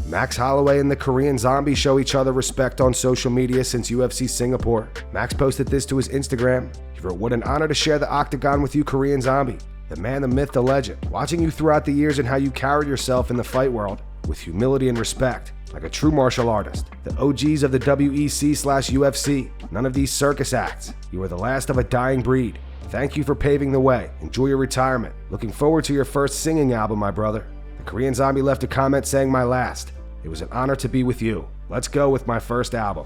Max Holloway and the Korean Zombie show each other respect on social media since UFC Singapore. Max posted this to his Instagram. He wrote, "What an honor to share the octagon with you, Korean Zombie. The man, the myth, the legend. Watching you throughout the years and how you carried yourself in the fight world with humility and respect, like a true martial artist. The OGs of the WEC/UFC. None of these circus acts. You are the last of a dying breed. Thank you for paving the way. Enjoy your retirement. Looking forward to your first singing album, my brother." The Korean Zombie left a comment saying, "My last. It was an honor to be with you. Let's go with my first album."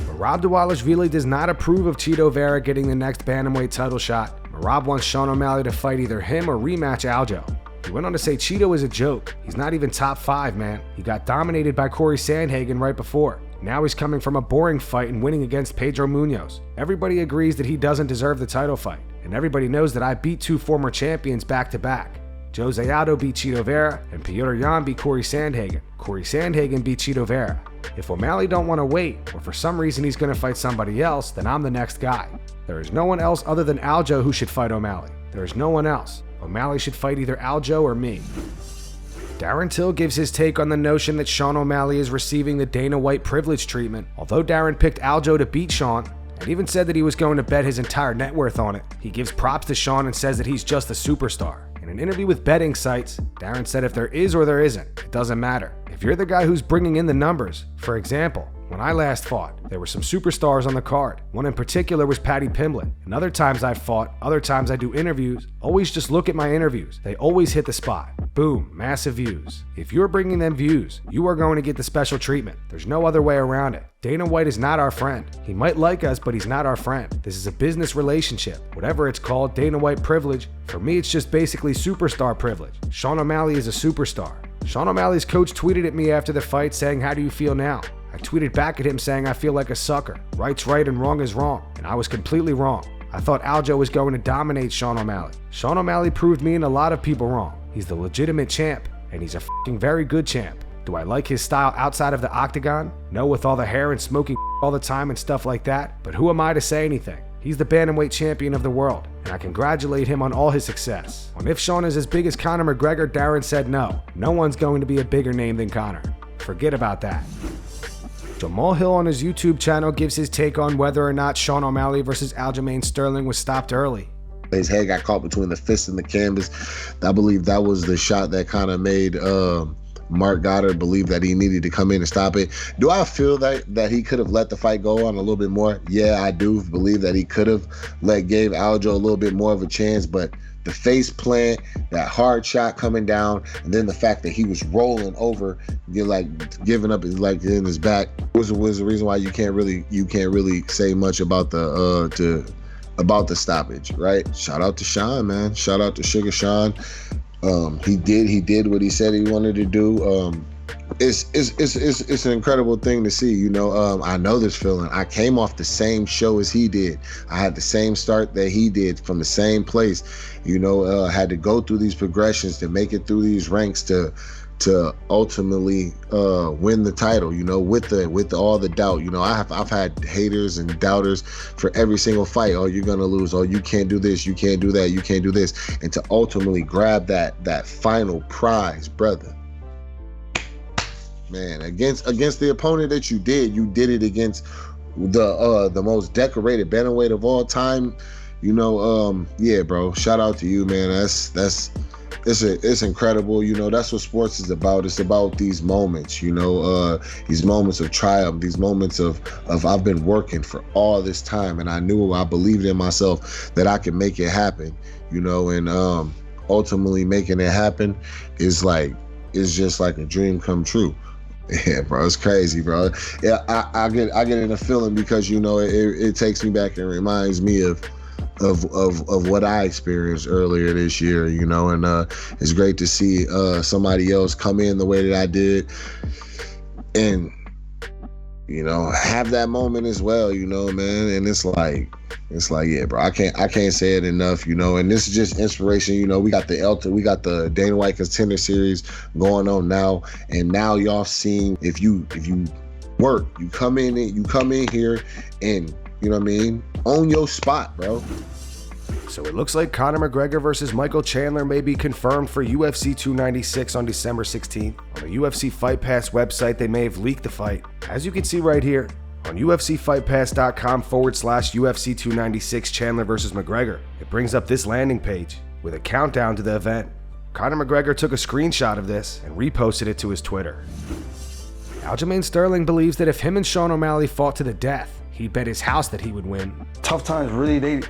Merab Dvalishvili does not approve of Chito Vera getting the next bantamweight title shot. Merab wants Sean O'Malley to fight either him or rematch Aljo. He went on to say Chito is a joke. He's not even top 5, man. He got dominated by Corey Sandhagen right before. Now he's coming from a boring fight and winning against Pedro Munoz. Everybody agrees that he doesn't deserve the title fight. And everybody knows that I beat 2 former champions back to back. Jose Aldo beat Chito Vera, and Petr Yan beat Corey Sandhagen. Corey Sandhagen beat Chito Vera. If O'Malley don't want to wait, or for some reason he's going to fight somebody else, then I'm the next guy. There is no one else other than Aljo who should fight O'Malley. There is no one else. O'Malley should fight either Aljo or me. Darren Till gives his take on the notion that Sean O'Malley is receiving the Dana White privilege treatment. Although Darren picked Aljo to beat Sean, and even said that he was going to bet his entire net worth on it, he gives props to Sean and says that he's just a superstar. In an interview with betting sites, Darren said if there is or there isn't, it doesn't matter. If you're the guy who's bringing in the numbers, for example, when I last fought, there were some superstars on the card. One in particular was Paddy Pimblett. And other times I've fought, other times I do interviews, always just look at my interviews. They always hit the spot. Boom, massive views. If you're bringing them views, you are going to get the special treatment. There's no other way around it. Dana White is not our friend. He might like us, but he's not our friend. This is a business relationship. Whatever it's called, Dana White privilege. For me, it's just basically superstar privilege. Sean O'Malley is a superstar. Sean O'Malley's coach tweeted at me after the fight saying, "How do you feel now?" I tweeted back at him saying I feel like a sucker. Right's right and wrong is wrong. And I was completely wrong. I thought Aljo was going to dominate Sean O'Malley. Sean O'Malley proved me and a lot of people wrong. He's the legitimate champ, and he's a fucking very good champ. Do I like his style outside of the octagon? No, with all the hair and smoking all the time and stuff like that. But who am I to say anything? He's the bantamweight champion of the world, and I congratulate him on all his success. On if Sean is as big as Conor McGregor, Darren said no. No one's going to be a bigger name than Conor. Forget about that. Jamal Hill on his YouTube channel gives his take on whether or not Sean O'Malley versus Aljamain Sterling was stopped early. His head got caught between the fist and the canvas. I believe that was the shot that kind of made Mark Goddard believe that he needed to come in and stop it. Do I feel that he could have let the fight go on a little bit more? Yeah, I do believe that he could have gave Aljo a little bit more of a chance, but the face plant, that hard shot coming down, and then the fact that he was rolling over, giving up his in his back was the reason why you can't really say much about the stoppage, right? Shout out to Sean, man. Shout out to Sugar Sean. He did what he said he wanted to do. It's an incredible thing to see, you know. I know this feeling. I came off the same show as he did. I had the same start that he did from the same place, you know. Had to go through these progressions to make it through these ranks to ultimately win the title, you know, with all the doubt. You know, I've had haters and doubters for every single fight. Oh, you're gonna lose. Oh, you can't do this, you can't do that, you can't do this. And to ultimately grab that final prize, brother. Man, against the opponent that you did it against the most decorated bantamweight of all time. You know, yeah, bro. Shout out to you, man. It's incredible. You know, that's what sports is about. It's about these moments, you know, these moments of triumph, these moments of I've been working for all this time, and I believed in myself that I could make it happen, you know, and ultimately making it happen is just like a dream come true. Yeah, bro, it's crazy, bro. Yeah, I get in a feeling because, you know, it takes me back and reminds me of what I experienced earlier this year, you know, and it's great to see somebody else come in the way that I did and, you know, have that moment as well, you know, man. And it's like, yeah, bro, I can't say it enough, you know. And this is just inspiration, you know. We got the Dana White Contender Series going on now, and now y'all seeing if you work, you come in here and, you know what I mean, own your spot, bro. So it looks like Conor McGregor versus Michael Chandler may be confirmed for UFC 296 on December 16th. On the UFC Fight Pass website, they may have leaked the fight. As you can see right here, on UFCFightPass.com/UFC 296 Chandler vs. McGregor, it brings up this landing page with a countdown to the event. Conor McGregor took a screenshot of this and reposted it to his Twitter. Aljamain Sterling believes that if him and Sean O'Malley fought to the death, he'd bet his house that he would win. Tough times, really, they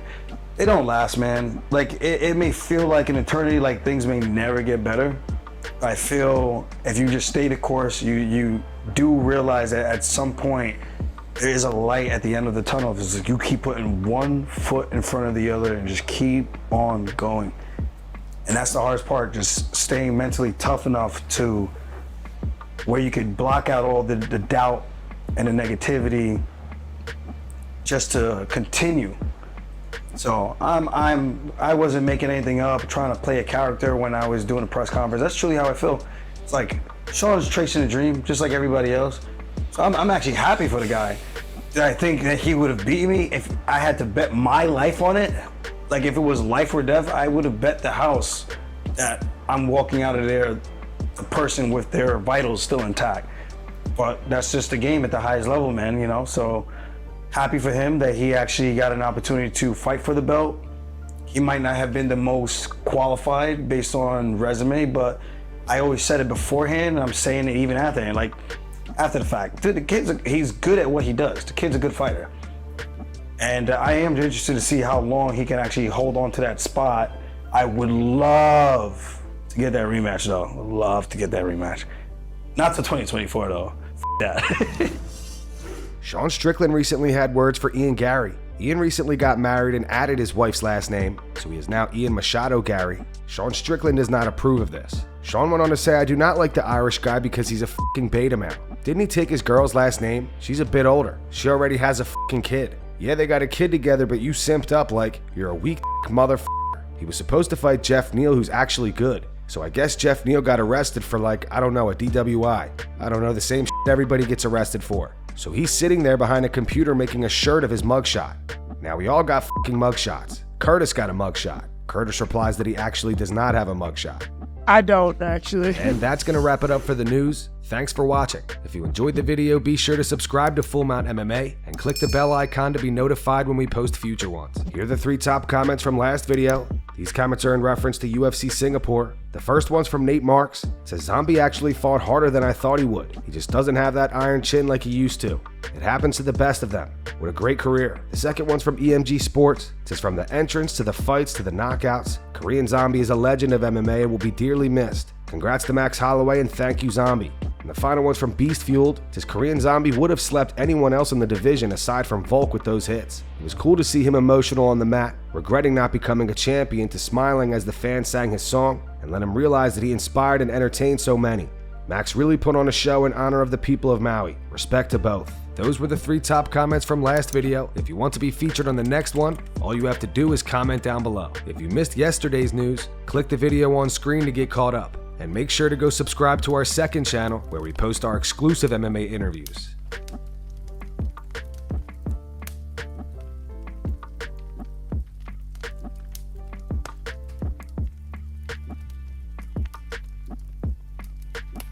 don't last, man. Like, it may feel like an eternity, like things may never get better. I feel if you just stay the course, you do realize that at some point, there is a light at the end of the tunnel. It's like you keep putting one foot in front of the other and just keep on going. And that's the hardest part, just staying mentally tough enough to where you could block out all the doubt and the negativity just to continue. So I wasn't making anything up, trying to play a character when I was doing a press conference. That's truly how I feel. It's like Sean's chasing a dream, just like everybody else. So I'm actually happy for the guy. Did I think that he would have beat me if I had to bet my life on it? Like if it was life or death, I would have bet the house that I'm walking out of there, the person with their vitals still intact. But that's just the game at the highest level, man, you know? So happy for him that he actually got an opportunity to fight for the belt. He might not have been the most qualified based on resume, but I always said it beforehand, and I'm saying it even after, and like after the fact. Dude, he's good at what he does. The kid's a good fighter. And I am interested to see how long he can actually hold on to that spot. I would love to get that rematch, though. Would love to get that rematch. Not to 2024, though. That. Sean Strickland recently had words for Ian Garry. Ian recently got married and added his wife's last name, so he is now Ian Machado Garry. Sean Strickland does not approve of this. Sean went on to say, "I do not like the Irish guy because he's a fucking beta male. Didn't he take his girl's last name? She's a bit older. She already has a fucking kid. Yeah, they got a kid together, but you simped up like you're a weak motherfucker. He was supposed to fight Jeff Neal, who's actually good. So I guess Jeff Neal got arrested for like, I don't know, a DWI. I don't know, the same shit everybody gets arrested for. So he's sitting there behind a computer making a shirt of his mugshot. Now we all got fucking mugshots. Curtis got a mugshot. Curtis replies that he actually does not have a mugshot. I don't, actually. And that's going to wrap it up for the news. Thanks for watching. If you enjoyed the video, be sure to subscribe to Full Mount MMA and click the bell icon to be notified when we post future ones. Here are the 3 top comments from last video. These comments are in reference to UFC Singapore. The first one's from Nate Marks. It says, "Zombie actually fought harder than I thought he would. He just doesn't have that iron chin like he used to. It happens to the best of them. What a great career." The second one's from EMG Sports. It says, "From the entrance to the fights to the knockouts, Korean Zombie is a legend of MMA and will be dearly missed. Congrats to Max Holloway and thank you, Zombie." And the final one's from Beast Fueled. It says, "Korean Zombie would have slept anyone else in the division aside from Volk with those hits. It was cool to see him emotional on the mat, regretting not becoming a champion, to smiling as the fans sang his song, and let him realize that he inspired and entertained so many. Max really put on a show in honor of the people of Maui. Respect to both." Those were the 3 top comments from last video. If you want to be featured on the next one, all you have to do is comment down below. If you missed yesterday's news, click the video on screen to get caught up. And make sure to go subscribe to our second channel where we post our exclusive MMA interviews.